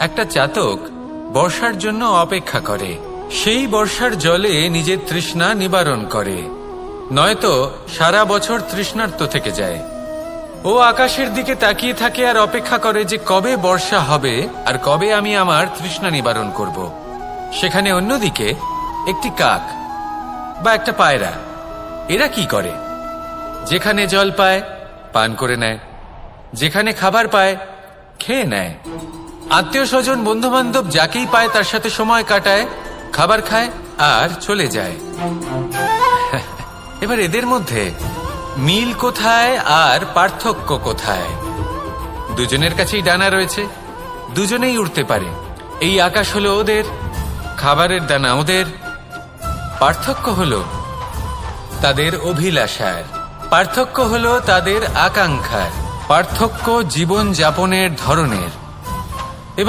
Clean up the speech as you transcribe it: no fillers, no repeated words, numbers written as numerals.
একটা চাতক বর্ষার জন্য অপেক্ষা করে, সেই বর্ষার জলে নিজের তৃষ্ণা নিবারণ করে, নয়তো সারা বছর তৃষ্ণার্ত থেকে যায়। ও আকাশের দিকে তাকিয়ে থাকে আর অপেক্ষা করে যে কবে বর্ষা হবে আর কবে আমি আমার তৃষ্ণা নিবারণ করব। সেখানে অন্যদিকে একটি কাক বা একটা পায়রা, এরা কি করে? যেখানে জল পায় পান করে নেয়, যেখানে খাবার পায় খেয়ে নেয়, আত্মীয় স্বজন বন্ধু বান্ধব যাকেই পায় তার সাথে সময় কাটায়, খাবার খায় আর চলে যায়। এবার এদের মধ্যে মিল কোথায় আর পার্থক্য কোথায়? দুজনের কাছেই ডানা রয়েছে, দুজনেই উড়তে পারে। এই আকাশ হলো ওদের, খাবারের দানা ওদের। পার্থক্য হলো তাদের অভিলাষার, পার্থক্য হলো তাদের আকাঙ্ক্ষার, পার্থক্য জীবন যাপনের ধরনের।